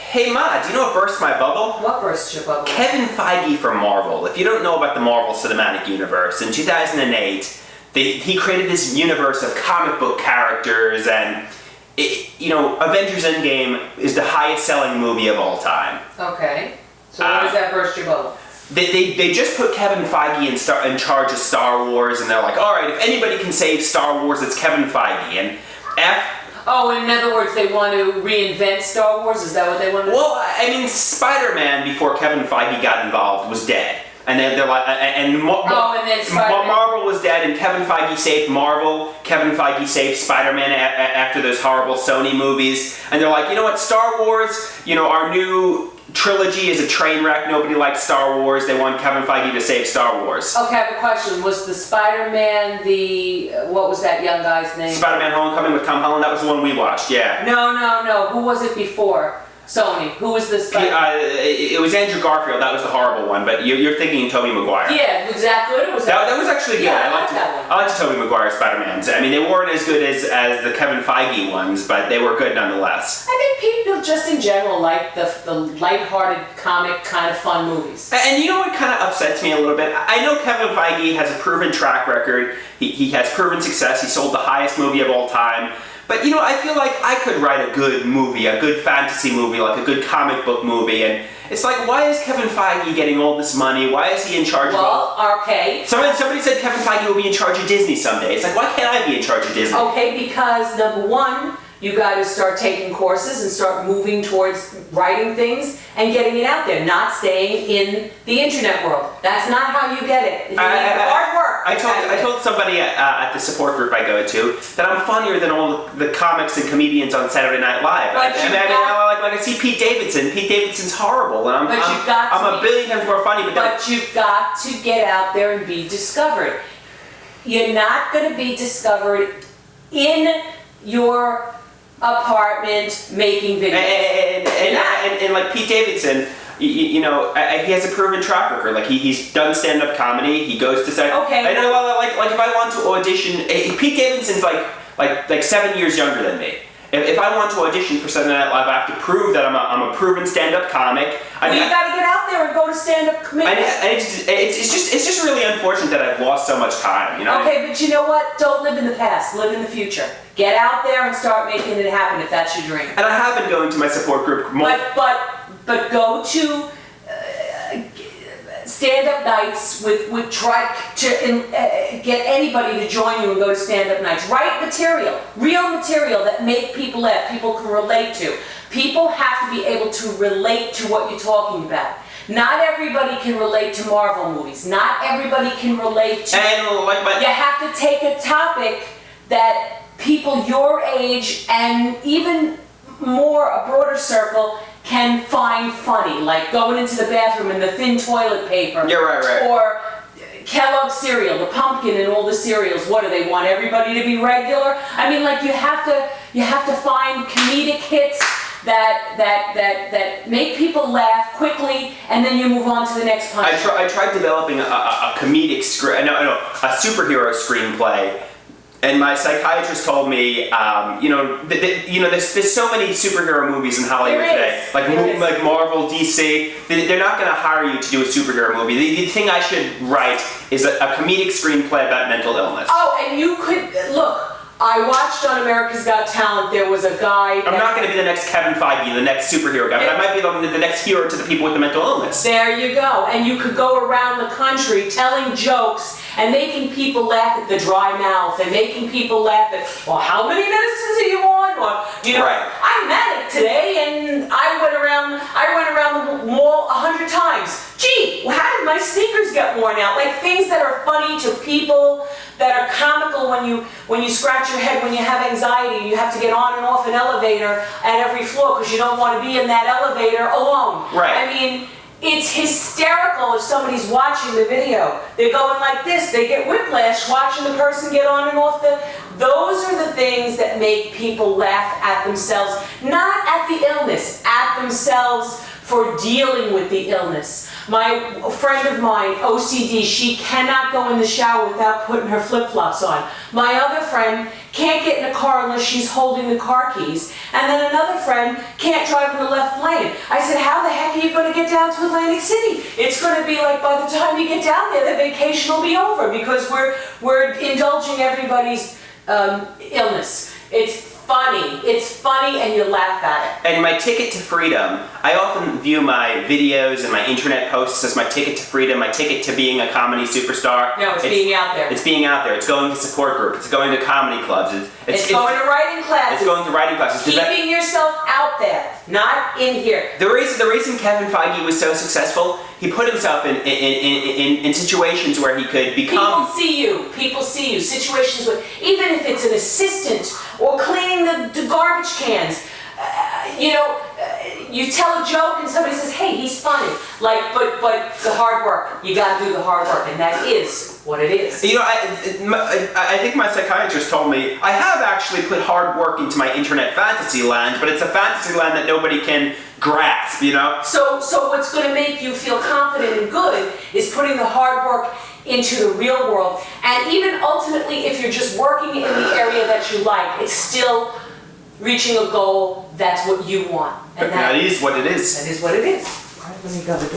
Hey Ma, do you know what burst my bubble? What burst your bubble? Kevin Feige from Marvel. If you don't know about the Marvel Cinematic Universe, in 2008, he created this universe of comic book characters, and Avengers Endgame is the highest selling movie of all time. Okay. So when does that burst your bubble? They just put Kevin Feige in charge of Star Wars, and they're like, all right, if anybody can save Star Wars, it's Kevin Feige. And in other words, they want to reinvent Star Wars? Is that what they want to do? Well, I mean, Spider-Man, before Kevin Feige got involved, was dead. And then they're like, Marvel was dead, and Kevin Feige saved Marvel. Kevin Feige saved Spider-Man after those horrible Sony movies. And they're like, you know what, Star Wars, our new trilogy is a train wreck. Nobody likes Star Wars. They want Kevin Feige to save Star Wars. Okay, I have a question. Was the Spider-Man what was that young guy's name? Spider-Man Homecoming with Tom Holland? That was the one we watched, yeah. No. Who was it before Sony? Who was the Spider-Man? It was Andrew Garfield. That was the horrible one, but you're thinking Tobey Maguire. Yeah, was that good? Or was that was actually good. Yeah, I liked that one. I liked Tobey Maguire Spider-Mans. I mean, they weren't as good as the Kevin Feige ones, but they were good nonetheless. I think people just in general like the lighthearted comic kind of fun movies. And you know what kind of upsets me a little bit? I know Kevin Feige has a proven track record. He has proven success. He sold the highest movie of all time. But I feel like I could write a good movie, a good fantasy movie, like a good comic book movie, and it's like, why is Kevin Feige getting all this money? Why is he in charge of all... okay. Somebody said Kevin Feige will be in charge of Disney someday. It's like, why can't I be in charge of Disney? Okay, because number one, you got to start taking courses and start moving towards writing things and getting it out there, not staying in the internet world. That's not how you get it. You need hard work. I told somebody at the support group I go to that I'm funnier than all the comics and comedians on Saturday Night Live. I see Pete Davidson. Pete Davidson's horrible, and I'm a billion times more funny. But you've got to get out there and be discovered. You're not going to be discovered in your apartment making videos. And like Pete Davidson, he has a proven track record. Like he's done stand-up comedy. He goes to set. Okay. I know, like if I want to audition, Pete Davidson's like 7 years younger than me. If I want to audition for Saturday Night Live, I have to prove that I'm a proven stand-up comic. You got to get out there and go to stand-up comedy. It's just really unfortunate that I've lost so much time. Okay, but you know what? Don't live in the past. Live in the future. Get out there and start making it happen if that's your dream. And I have been going to my support group more. But go to stand-up nights try to get anybody to join you and go to stand-up nights. Write material, real material that make people laugh, people can relate to. People have to be able to relate to what you're talking about. Not everybody can relate to Marvel movies. Not everybody can relate to... You have to take a topic that people your age and even more a broader circle can find funny, like going into the bathroom and the thin toilet paper. Yeah, right. Or Kellogg's cereal, the pumpkin and all the cereals. What do they want? Everybody to be regular? I mean, like you have to find comedic hits that make people laugh quickly, and then you move on to the next punch. I tried developing a comedic a superhero screenplay. And my psychiatrist told me, there's so many superhero movies in Hollywood today, like Marvel, DC. They're not going to hire you to do a superhero movie. The thing I should write is a comedic screenplay about mental illness. Oh, and you could look. I watched on America's Got Talent. There was a guy. I'm not going to be the next Kevin Feige, the next superhero guy, but I might be the next hero to the people with the mental illness. There you go. And you could go around the country telling jokes and making people laugh at the dry mouth and making people laugh at, well, how many medicines are you on? Or, right. I'm manic today, and I went around the mall 100 times. Gee, well, how did my sneakers get worn out? Like things that are funny to people, that are comical when you scratch your head when you have anxiety and you have to get on and off an elevator at every floor because you don't want to be in that elevator alone. Right. I mean, it's hysterical if somebody's watching the video. They're going like this. They get whiplash watching the person get on and off Those are the things that make people laugh at themselves, not at the illness, at themselves for dealing with the illness. My friend of mine, OCD, she cannot go in the shower without putting her flip-flops on. My other friend can't get in a car unless she's holding the car keys. And then another friend can't drive in the left lane. I said, how the heck are you going to get down to Atlantic City? It's going to be like by the time you get down there, the vacation will be over because we're indulging everybody's illness. It's funny and you laugh at it. And my ticket to freedom, I often view my videos and my internet posts as my ticket to freedom, my ticket to being a comedy superstar. No, it's being out there. It's being out there. It's going to support group. It's going to comedy clubs. It's going to writing classes. It's going to writing classes. Keeping yourself out there, not in here. The reason Kevin Feige was so successful, he put himself in situations where he could become... People see you. Situations where, even if it's an assistant or cleaning the garbage cans, you tell a joke and somebody says, hey, he's funny. But the hard work, you gotta do the hard work, and that is what it is. I think my psychiatrist told me, I have actually put hard work into my internet fantasy land, but it's a fantasy land that nobody can grasp, So what's gonna make you feel confident and good is putting the hard work into the real world. And even ultimately, if you're just working in the area that you like, it's still reaching a goal. That's what you want. And that is what it is. That is what it is. All right, let me go.